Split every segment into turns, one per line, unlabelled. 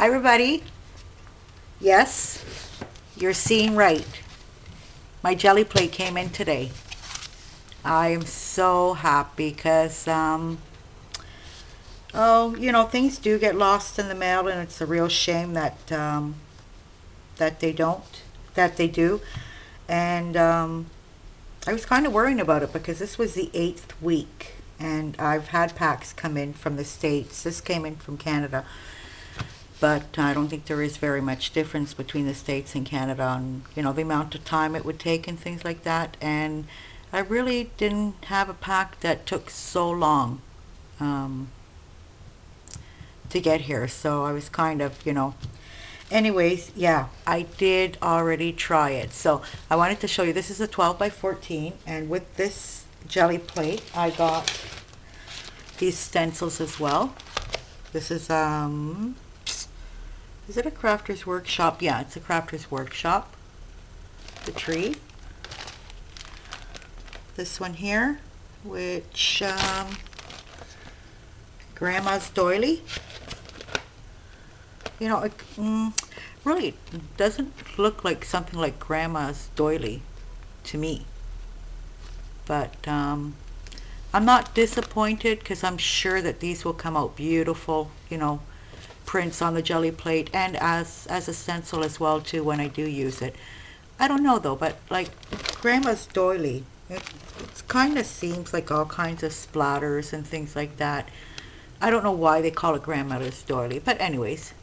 Hi everybody. Yes, you're seeing right. My jelly plate came in today. I am so happy because oh, things do get lost in the mail, and it's a real shame that that they don't, that they do. And I was kind of worrying about it because this was the 8th week, and I've had packs come in from the States. This came in from Canada, but I don't think there is very much difference between the States and Canada on, the amount of time it would take and things like that. And I really didn't have a pack that took so long um, to get here. So I was kind of, anyways, yeah, I did already try it. So I wanted to show you, this is a 12 by 14, and with this jelly plate, I got these stencils as well. This is it a crafter's workshop? Yeah, it's a crafter's workshop. The tree. This one here, which Grandma's doily. It really doesn't look like something like Grandma's doily to me. But I'm not disappointed because I'm sure that these will come out beautiful, prints on the jelly plate, and as a stencil as well too when I do use it. I don't know though, but like Grandma's doily, it kind of seems like all kinds of splatters and things like that. I don't know why they call it Grandmother's doily, but anyways.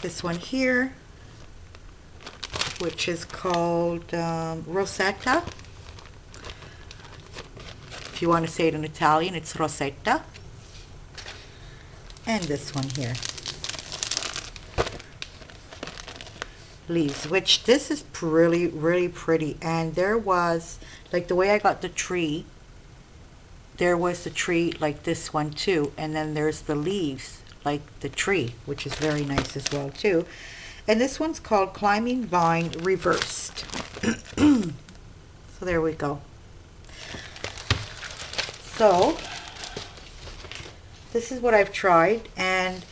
This one here, which is called Rosetta. If you want to say it in Italian, it's Rosetta. And this one here, leaves, which this is really, really pretty. And there was, like the way I got the tree, there was the tree like this one too. And then there's the leaves like the tree, which is very nice as well too. And this one's called Climbing Vine Reversed. So there we go. So this is what I've tried, and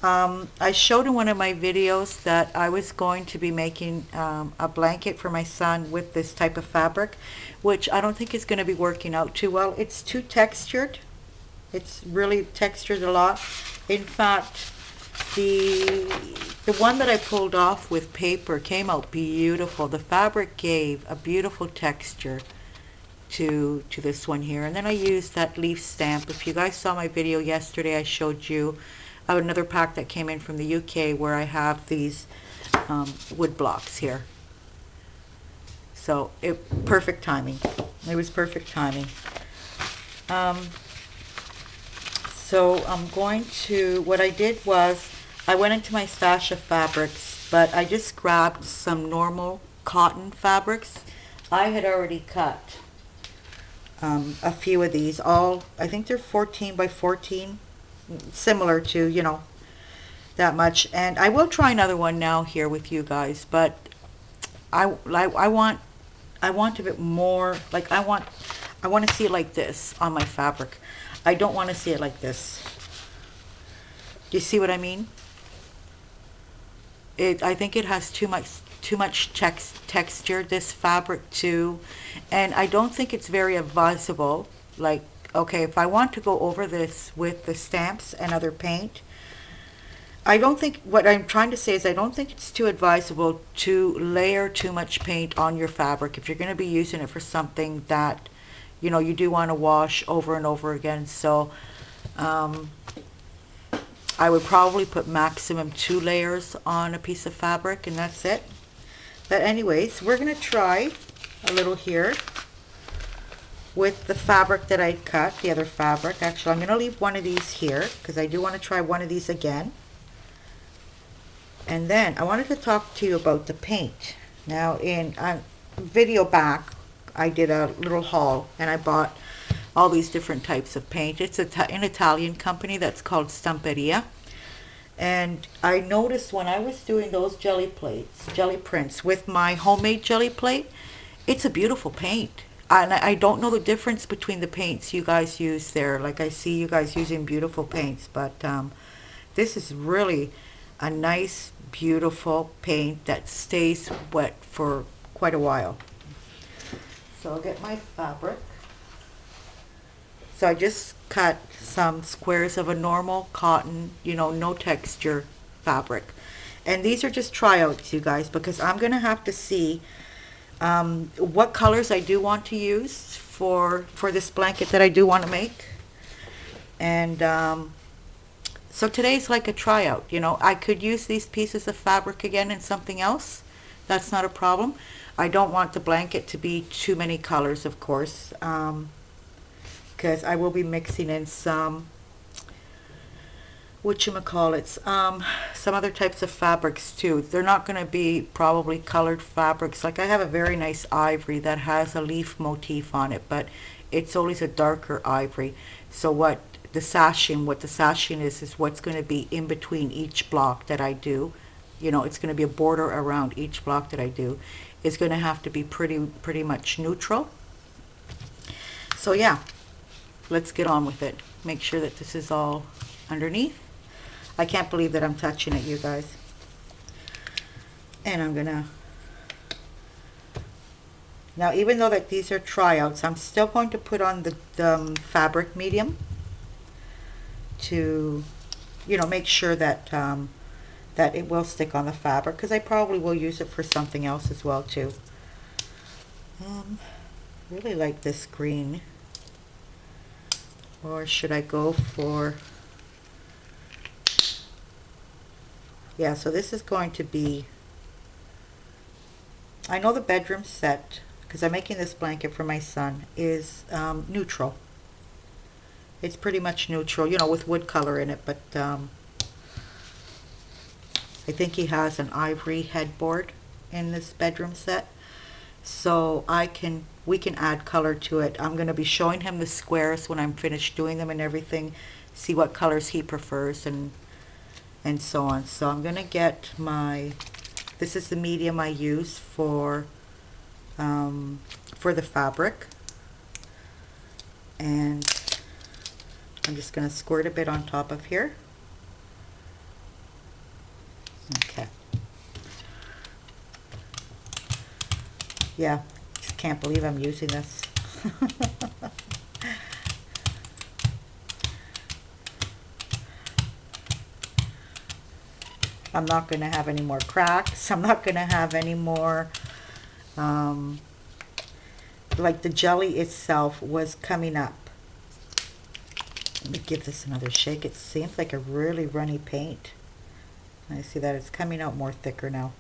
I showed in one of my videos that I was going to be making a blanket for my son with this type of fabric, which I don't think is going to be working out too well. It's too textured. It's really textured a lot. In fact, the one that I pulled off with paper came out beautiful. The fabric gave a beautiful texture to this one here. And then I used that leaf stamp. If you guys saw my video yesterday, I showed you another pack that came in from the UK where I have these wood blocks here. So perfect timing. It was perfect timing. So I'm going to, what I did was I went into my stash of fabrics, but I just grabbed some normal cotton fabrics. I had already cut a few of these, I think they're 14 by 14, similar to, that much. And I will try another one now here with you guys, but I want a bit more, like I want to see it like this on my fabric. I don't want to see it like this. Do you see what I mean? I think it has too much texture, this fabric too, and I don't think it's very advisable. Like, okay, if I want to go over this with the stamps and other paint, I don't think, what I'm trying to say is I don't think it's too advisable to layer too much paint on your fabric if you're going to be using it for something that you do want to wash over and over again. So I would probably put maximum 2 layers on a piece of fabric, and that's it. But anyways, we're going to try a little here with the fabric that I cut, the other fabric. Actually, I'm going to leave one of these here because I do want to try one of these again. And then I wanted to talk to you about the paint. Now, in a video back, I did a little haul and I bought all these different types of paint. It's an Italian company that's called Stamperia. And I noticed when I was doing those jelly prints with my homemade jelly plate, it's a beautiful paint. And I don't know the difference between the paints you guys use there. Like I see you guys using beautiful paints, but This is really a nice, beautiful paint that stays wet for quite a while. So I'll get my fabric. So I just cut some squares of a normal cotton, no texture fabric. And these are just tryouts, you guys, because I'm going to have to see what colors I do want to use for this blanket that I do want to make. And so today's like a tryout. I could use these pieces of fabric again in something else. That's not a problem. I don't want the blanket to be too many colors, of course, because I will be mixing in some some other types of fabrics too. They're not going to be probably colored fabrics. Like I have a very nice ivory that has a leaf motif on it, but it's always a darker ivory. So what the sashing is what's going to be in between each block that I do. It's going to be a border around each block that I do. It's going to have to be pretty much neutral. So yeah, let's get on with it. Make sure that this is all underneath. I can't believe that I'm touching it, you guys. And I'm gonna, now even though that these are tryouts, I'm still going to put on the fabric medium to, make sure that that it will stick on the fabric, because I probably will use it for something else as well too. Really like this green. Or should I go for, yeah, so this is going to be, I know the bedroom set, because I'm making this blanket for my son, is neutral. It's pretty much neutral, with wood color in it, but I think he has an ivory headboard in this bedroom set. So we can add color to it. I'm going to be showing him the squares when I'm finished doing them and everything, see what colors he prefers and so on. So I'm going to get this is the medium I use for the fabric, and I'm just going to squirt a bit on top of here. Okay. Yeah, just can't believe I'm using this. I'm not going to have any more cracks. I'm not going to have any more, like the jelly itself was coming up. Let me give this another shake. It seems like a really runny paint. I see that it's coming out more thicker now.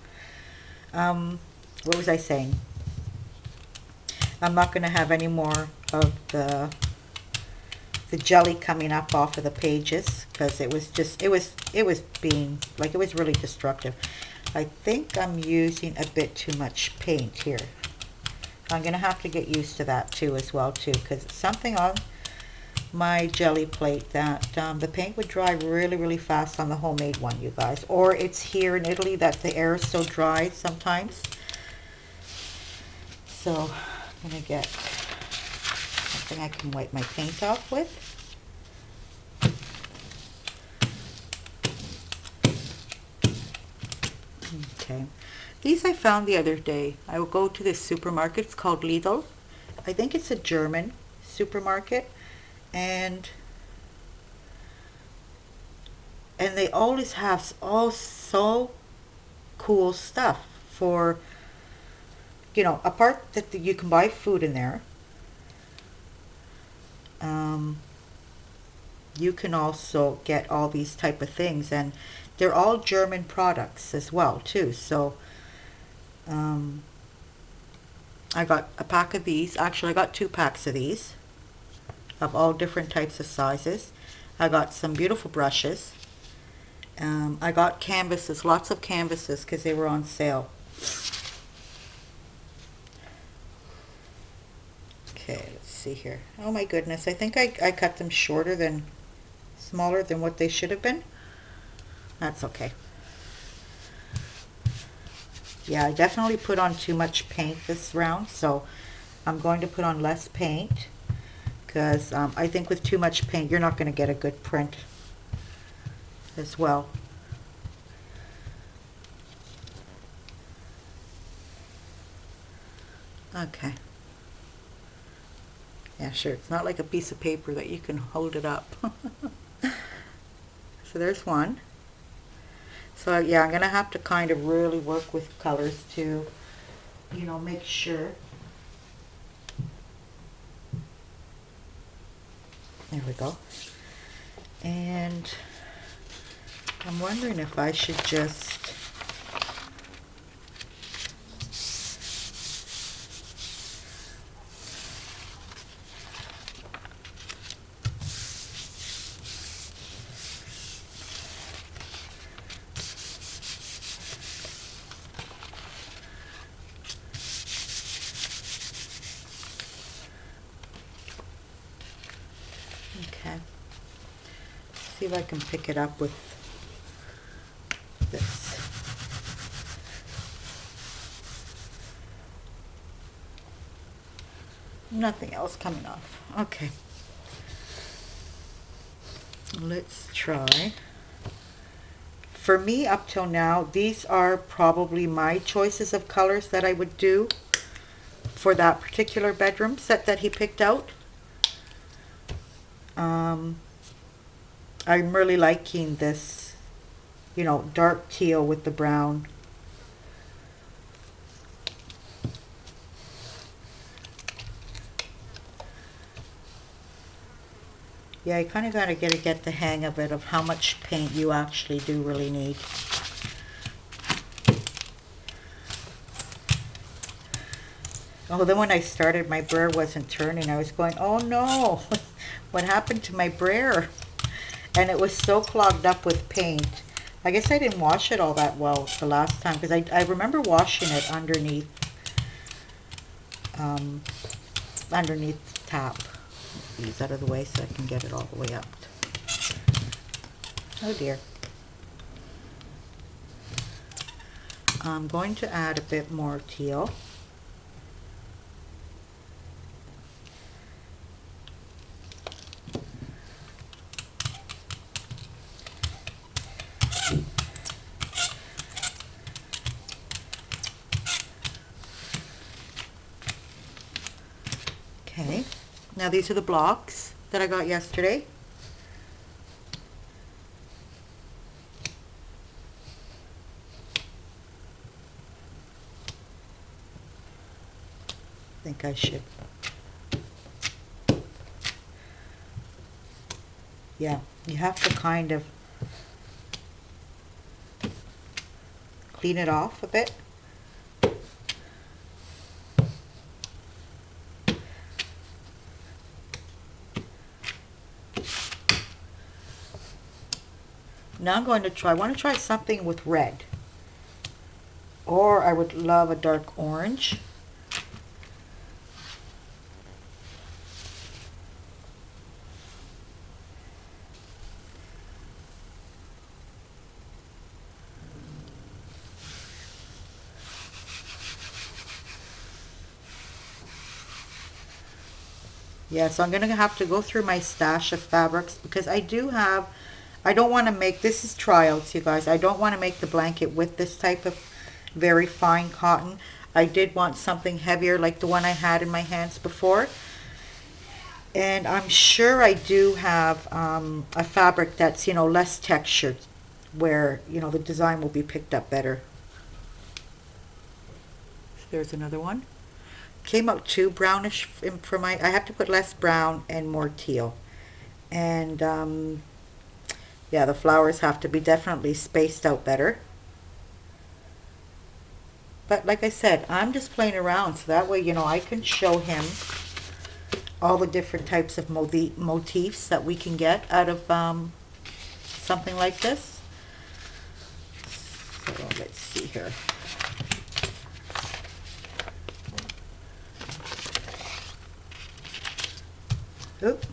What was I saying? I'm not going to have any more of the jelly coming up off of the pages, because it was being like, it was really destructive. I think I'm using a bit too much paint here. I'm going to have to get used to that too as well too, because it's something on my jelly plate that the paint would dry really fast on the homemade one, you guys. Or it's here in Italy that the air is so dry sometimes. So I'm going to get something I can wipe my paint off with. Okay. These I found the other day. I will go to this supermarket. It's called Lidl. I think it's a German supermarket. And they always have all so cool stuff for, apart that you can buy food in there. You can also get all these type of things, and they're all German products as well too. So I got a pack of these. Actually, I got 2 packs of these of all different types of sizes. I got some beautiful brushes. I got canvases, lots of canvases, because they were on sale. Okay, let's see here. Oh my goodness, I think I cut them smaller than what they should have been. That's okay. Yeah, I definitely put on too much paint this round, so I'm going to put on less paint, because I think with too much paint you're not going to get a good print. as well. Okay. Yeah, sure. It's not like a piece of paper that you can hold it up. So there's one. So yeah, I'm going to have to kind of really work with colors to, you know, make sure. There we go. And I'm wondering if I should just okay. See if I can pick it up with this. Nothing else coming off. Okay. Let's try. For me, up till now, these are probably my choices of colors that I would do for that particular bedroom set that he picked out. I'm really liking this, you know, dark teal with the brown. Yeah, you kind of got to get the hang of it, of how much paint you actually do really need. Oh, then when I started, my brayer wasn't turning. I was going, oh no, what happened to my brayer? And it was so clogged up with paint. I guess I didn't wash it all that well the last time, because I remember washing it underneath, underneath the tap. These out of the way so I can get it all the way up. Oh dear. I'm going to add a bit more teal. Okay, now these are the blocks that I got yesterday. I think I should. Yeah, you have to kind of clean it off a bit. Now I'm going to try, I want to try something with red. Or I would love a dark orange. Yeah, so I'm going to have to go through my stash of fabrics, because I do have, I don't want to make, this is trials, you guys. I don't want to make the blanket with this type of very fine cotton. I did want something heavier like the one I had in my hands before. And I'm sure I do have a fabric that's, you know, less textured, where, you know, the design will be picked up better. There's another one. Came out too brownish for my, I have to put less brown and more teal. And yeah, the flowers have to be definitely spaced out better. But like I said, I'm just playing around, so that way, you know, I can show him all the different types of motifs that we can get out of something like this. So let's see here. Oop.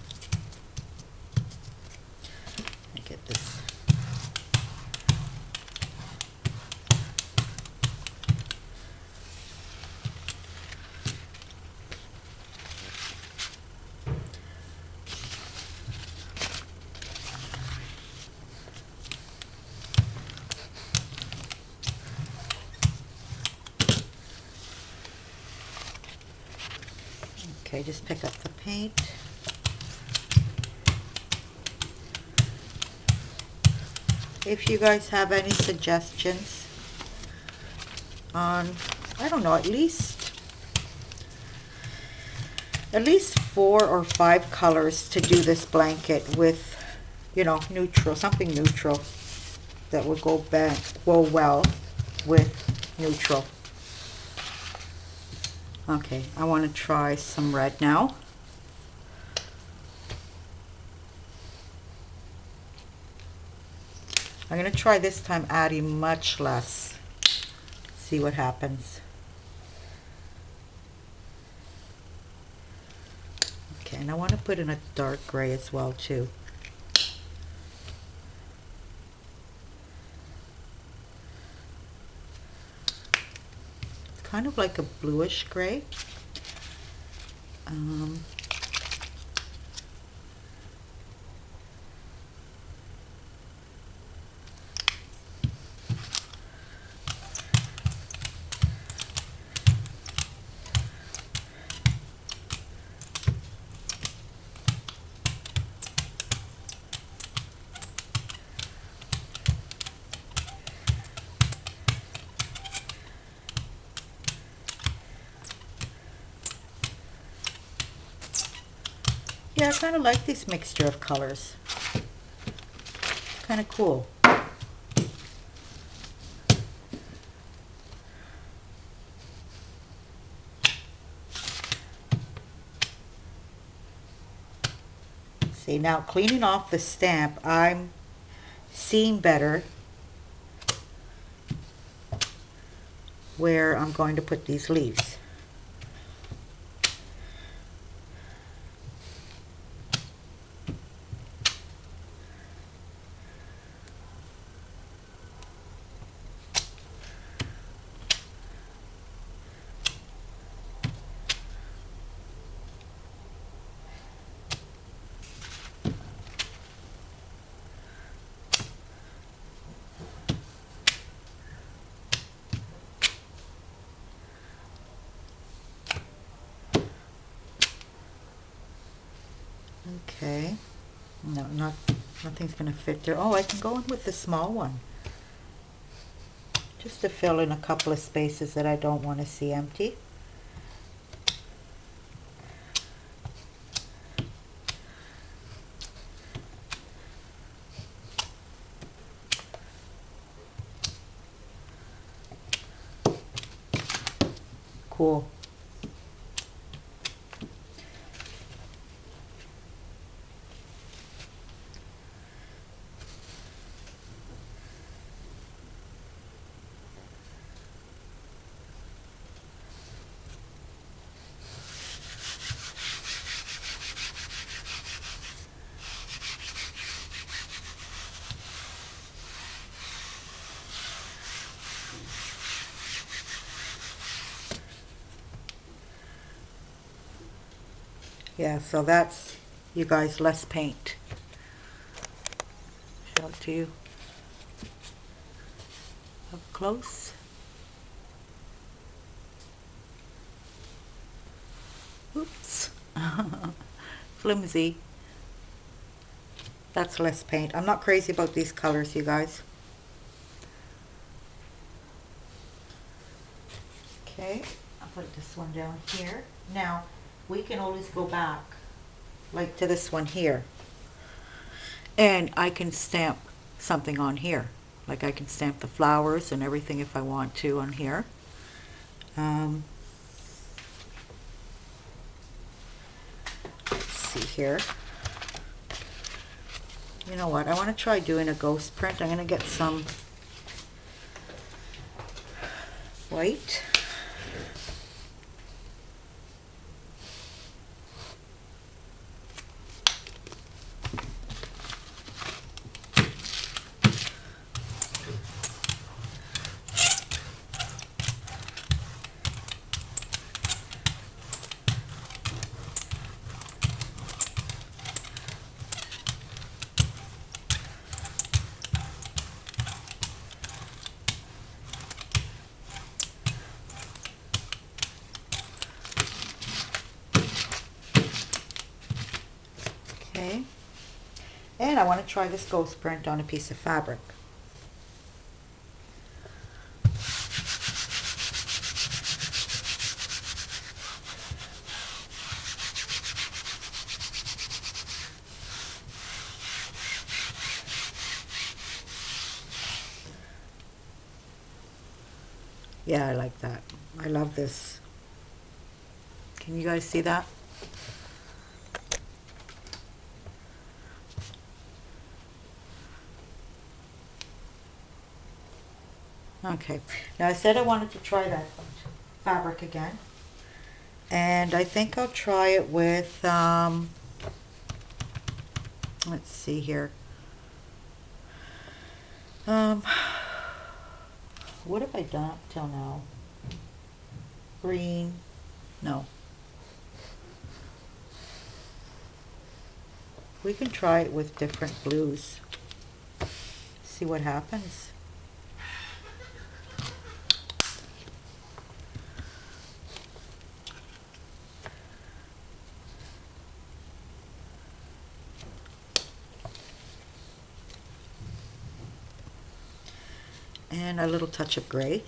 I get this. Okay, just pick up the paint. If you guys have any suggestions on, I don't know, at least 4 or 5 colors to do this blanket with, you know, neutral, something neutral that would go well with neutral. Okay, I want to try some red now. I'm going to try this time adding much less. See what happens. Okay, and I want to put in a dark gray as well too. It's kind of like a bluish gray. Yeah, I kind of like this mixture of colors. Kind of cool. See, now cleaning off the stamp, I'm seeing better where I'm going to put these leaves. Okay, no, nothing's going to fit there. Oh, I can go in with the small one. Just to fill in a couple of spaces that I don't want to see empty. Cool. Yeah, so that's, you guys, less paint. Show it to you up close. Oops. Flimsy. That's less paint. I'm not crazy about these colors, you guys. Okay, I'll put this one down here. Now, we can always go back, like to this one here. And I can stamp something on here. Like I can stamp the flowers and everything if I want to on here. Let's see here. You know what? I want to try doing a ghost print. I'm going to get some white. And I want to try this ghost print on a piece of fabric. Yeah, I like that. I love this. Can you guys see that? Okay. Now I said I wanted to try that fabric again. And I think I'll try it with, let's see here. What have I done up till now? Green. No. We can try it with different blues. See what happens. And a little touch of gray.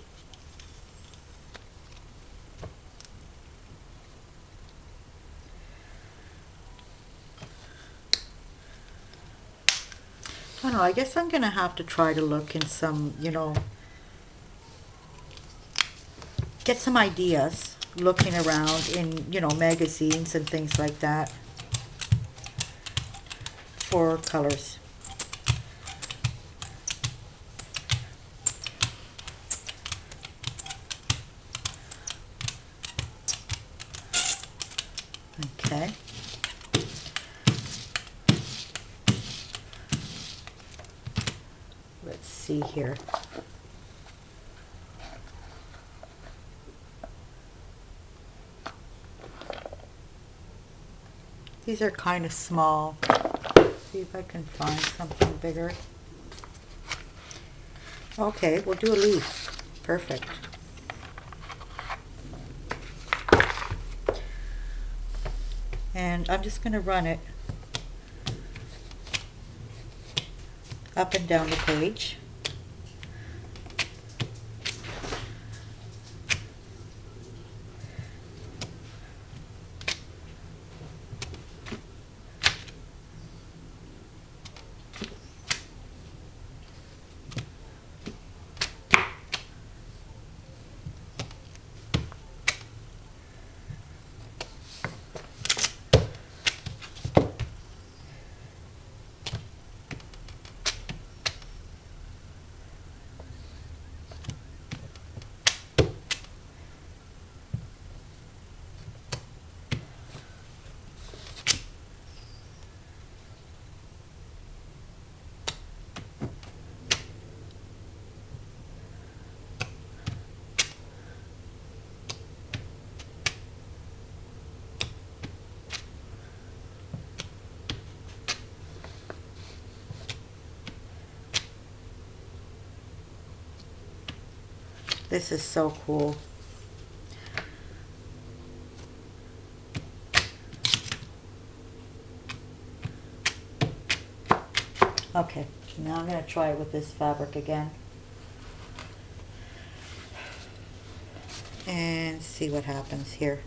I don't know, I guess I'm going to have to try to look in some, you know, get some ideas looking around in, you know, magazines and things like that for colors. Okay. Let's see here. These are kind of small. See if I can find something bigger. Okay, we'll do a leaf. Perfect. And I'm just going to run it up and down the page. This is so cool. Okay, now I'm going to try it with this fabric again. And see what happens here.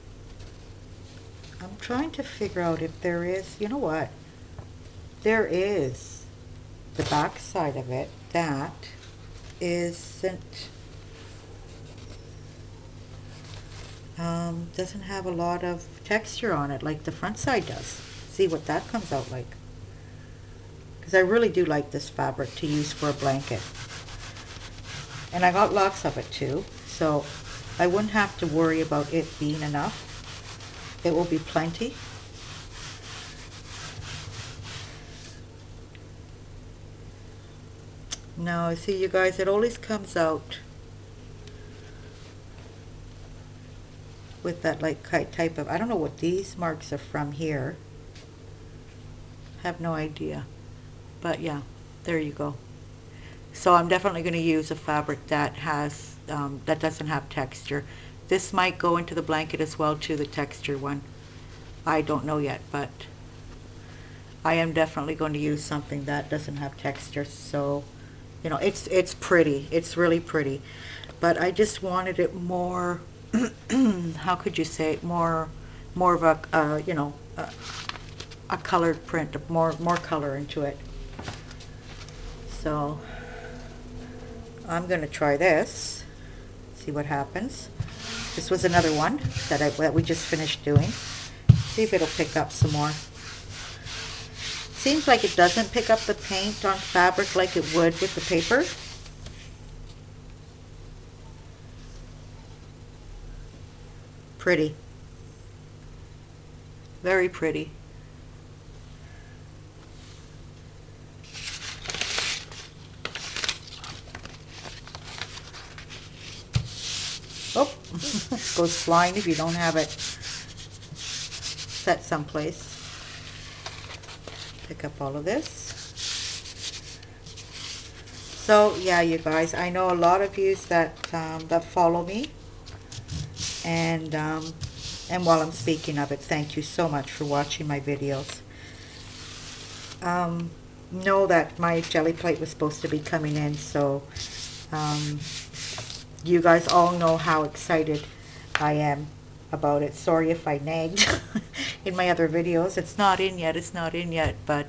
I'm trying to figure out if there is, you know what? There is the back side of it that isn't, doesn't have a lot of texture on it like the front side does. See what that comes out like. Because I really do like this fabric to use for a blanket. And I got lots of it too, so I wouldn't have to worry about it being enough. It will be plenty. Now, see you guys, it always comes out with that like type of, I don't know what these marks are from here. Have no idea. But yeah, there you go. So I'm definitely going to use a fabric that has, that doesn't have texture. This might go into the blanket as well too, the texture one. I don't know yet, but I am definitely going to use something that doesn't have texture. So, you know, it's pretty. It's really pretty. But I just wanted it more, how could you say it? More of a, you know, a colored print, more color into it. So I'm going to try this, see what happens. This was another one that we just finished doing. See if it'll pick up some more. Seems like it doesn't pick up the paint on fabric like it would with the paper. Pretty. Very pretty. Oh, goes flying if you don't have it set someplace. Pick up all of this. So yeah, you guys, I know a lot of you that follow me, and while I'm speaking of it, thank you so much for watching my videos. Know that my jelly plate was supposed to be coming in, so you guys all know how excited I am about it. Sorry if I nagged in my other videos. It's not in yet, but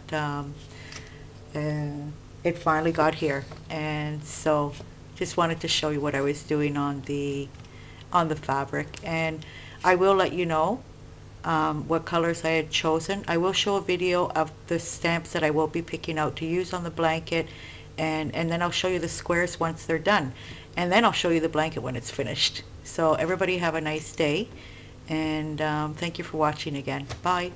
it finally got here, and so just wanted to show you what I was doing on the fabric. And I will let you know what colors I had chosen. I will show a video of the stamps that I will be picking out to use on the blanket, and then I'll show you the squares once they're done, and then I'll show you the blanket when it's finished. So everybody have a nice day, and thank you for watching again. Bye.